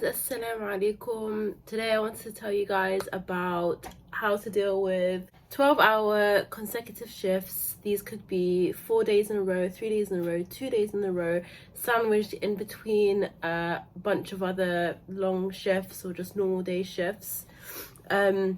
Assalam alaikum. Today I want to tell you guys about how to deal with 12-hour consecutive shifts. These could be 4 days in a row, 3 days in a row, 2 days in a row, sandwiched in between a bunch of other long shifts or just normal day shifts. So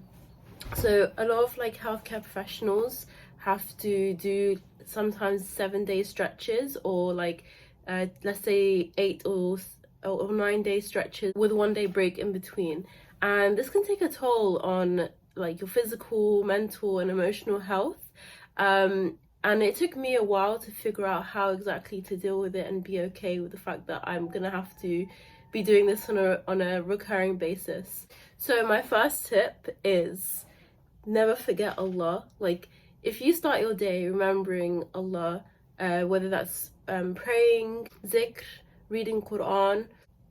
a lot of healthcare professionals have to do sometimes 7-day stretches or let's say 8 or 9-day stretches with 1-day break in between, and this can take a toll on your physical, mental and emotional health, and it took me a while to figure out how exactly to deal with it and be okay with the fact that I'm gonna have to be doing this on a recurring basis. So my first tip is never forget Allah. If you start your day remembering Allah, whether that's praying, zikr, reading Quran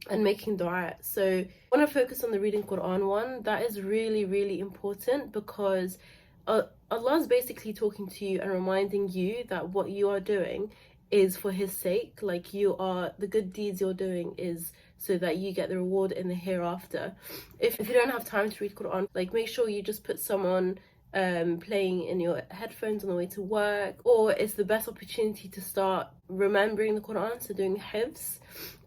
and making dua. So I want to focus on the reading Quran one. That is really important because Allah is basically talking to you and reminding you that what you are doing is for His sake. The good deeds you're doing is so that you get the reward in the hereafter. If you don't have time to read Quran, make sure you just put someone playing in your headphones on the way to work, or it's the best opportunity to start remembering the Quran, so doing hifz,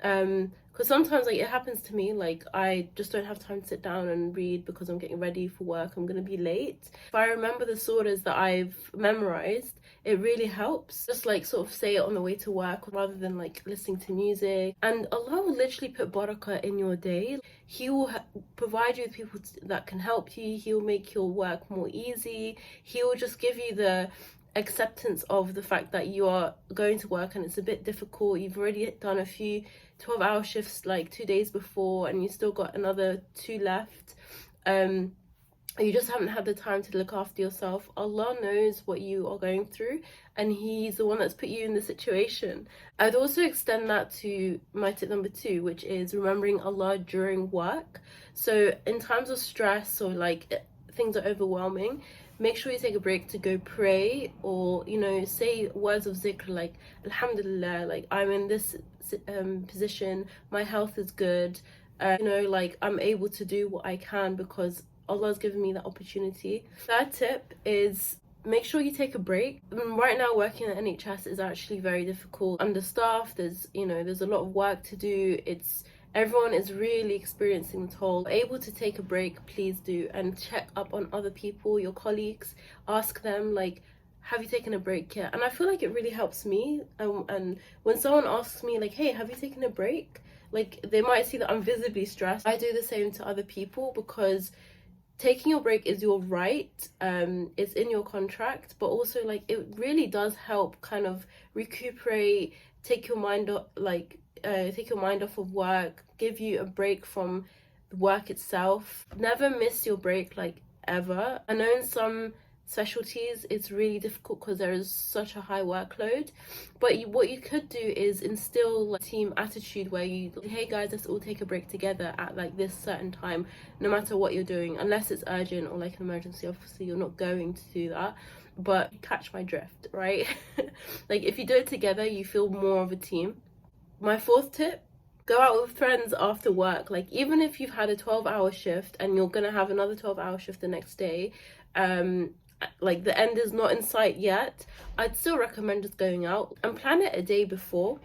because sometimes it happens to me, I just don't have time to sit down and read because I'm getting ready for work, I'm gonna be late. If I remember the surahs that I've memorized, it really helps. Just sort of say it on the way to work rather than listening to music, and Allah will literally put barakah in your day. He will provide you with people that can help you. He will make your work more easy. He will just give you the acceptance of the fact that you are going to work and it's a bit difficult. You've already done a few 12-hour shifts 2 days before and you still got another 2 left. You just haven't had the time to look after yourself. Allah knows what you are going through and He's the one that's put you in the situation. I'd also extend that to my tip number 2, which is remembering Allah during work. So in times of stress or things are overwhelming, make sure you take a break to go pray, or say words of zikr like alhamdulillah, I'm in this position, my health is good, I'm able to do what I can because Allah's given me that opportunity. Third tip is make sure you take a break. Right now working at NHS is actually very difficult, understaffed, there's a lot of work to do, everyone is really experiencing the toll. Able to take a break, please do, and check up on other people, your colleagues, ask them have you taken a break yet? And I feel it really helps me, and when someone asks me hey, have you taken a break, they might see that I'm visibly stressed. I do the same to other people because taking your break is your right, it's in your contract, but also it really does help kind of recuperate, take your mind off of work, give you a break from the work itself. Never miss your break ever. I know in some specialties it's really difficult because there is such a high workload, but what you could do is instill team attitude where hey guys, let's all take a break together at this certain time, no matter what you're doing, unless it's urgent or an emergency. Obviously you're not going to do that, but you catch my drift, right? If you do it together you feel more of a team. My 4th tip, go out with friends after work. Even if you've had a 12-hour shift and you're gonna have another 12-hour shift the next day, the end is not in sight yet, I'd still recommend just going out and plan it a day before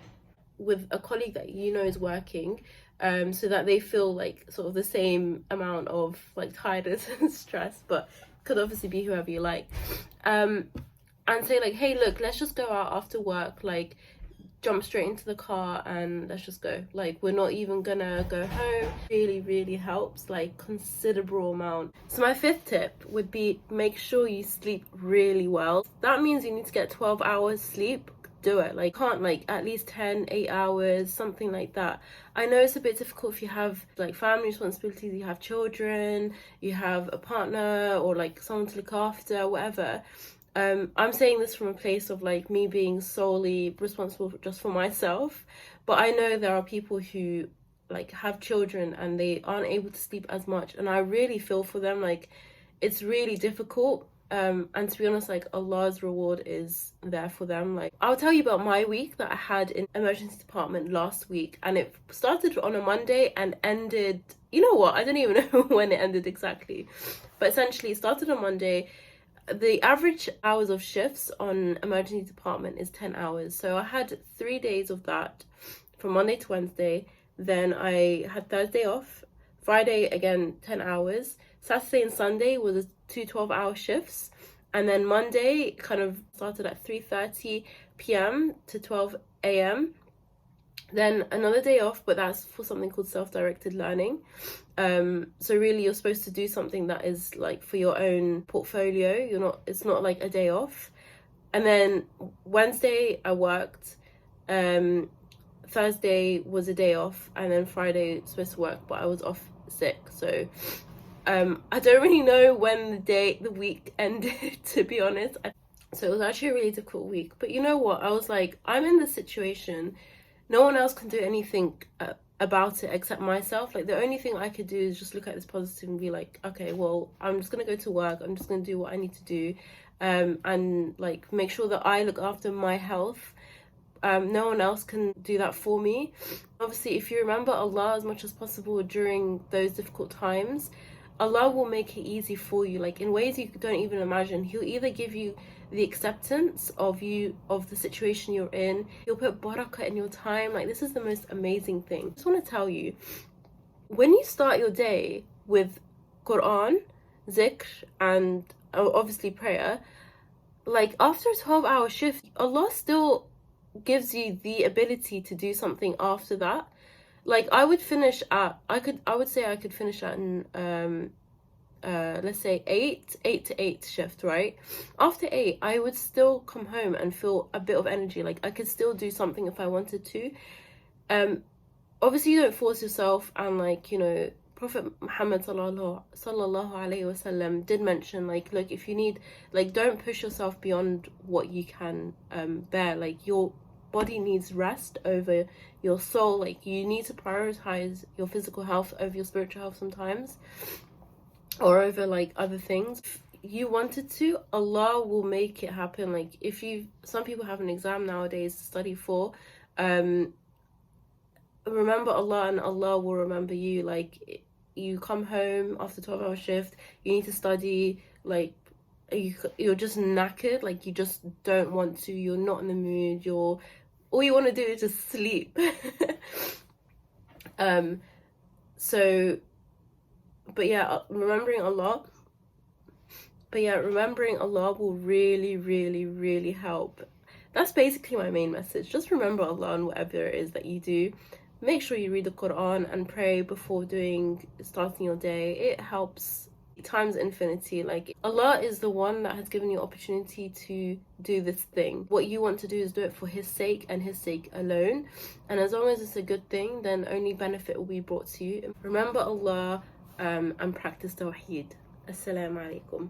with a colleague that is working, so that they feel sort of the same amount of tiredness and stress, but could obviously be whoever you like, and say hey look, let's just go out after work, jump straight into the car and let's just go. We're not even gonna go home. Really helps, considerable amount. So my 5th tip would be make sure you sleep really well. That means you need to get 12 hours sleep. Do it. Can't at least 8 hours, something like that. I know it's a bit difficult if you have family responsibilities, you have children, you have a partner or someone to look after, whatever. I'm saying this from a place of me being solely responsible just for myself, but I know there are people who have children and they aren't able to sleep as much, and I really feel for them. It's really difficult. And to be honest, like, Allah's reward is there for them. Like, I'll tell you about my week that I had in emergency department last week, and it started on a Monday and ended, you know what, I don't even know when it ended exactly, but essentially it started on Monday. The average hours of shifts on emergency department is 10 hours. So I had 3 days of that from Monday to Wednesday. Then I had Thursday off. Friday, again, 10 hours. Saturday and Sunday was 2 12-hour shifts. And then Monday kind of started at 3:30 p.m. to 12 a.m. Then another day off, but that's for something called self-directed learning. So really you're supposed to do something that is like for your own portfolio. It's not like a day off. And then Wednesday I worked. Thursday was a day off, and then Friday supposed to work, but I was off sick. So I don't really know when the week ended, to be honest. So it was actually a really difficult week. But you know what? I was like, I'm in this situation. No one else can do anything about it except myself. Like, the only thing I could do is just look at this positive and be like, okay, well, I'm just gonna go to work. I'm just gonna do what I need to do, and like make sure that I look after my health. No one else can do that for me. Obviously, if you remember Allah as much as possible during those difficult times, Allah will make it easy for you, like in ways you don't even imagine. He'll either give you the acceptance of the situation you're in. He'll put barakah in your time. Like, this is the most amazing thing. I just want to tell you, when you start your day with Quran, zikr, and obviously prayer, like after a 12-hour shift, Allah still gives you the ability to do something after that. Like, I would say I could finish at let's say 8 to 8 shift, right? After 8, I would still come home and feel a bit of energy. Like, I could still do something if I wanted to. Obviously you don't force yourself, and like, you know, Prophet Muhammad sallallahu alaihi wasallam did mention, like, look, if you need, like, don't push yourself beyond what you can bear. Like, your body needs rest over your soul. Like, you need to prioritize your physical health over your spiritual health sometimes, or over like other things. If you wanted to, Allah will make it happen. Like, some people have an exam nowadays to study for, remember Allah and Allah will remember you. Like, you come home after 12-hour shift, you need to study, like you're just knackered, like you just don't want to, you're not in the mood, all you want to do is just sleep. So but yeah, remembering Allah will really, really, really help. That's basically my main message. Just remember Allah and whatever it is that you do. Make sure you read the Quran and pray before starting your day. It helps times infinity. Like, Allah is the one that has given you opportunity to do this thing. What you want to do is do it for His sake and His sake alone. And as long as it's a good thing, then only benefit will be brought to you. Remember Allah and practice Tawheed. Assalam alaikum.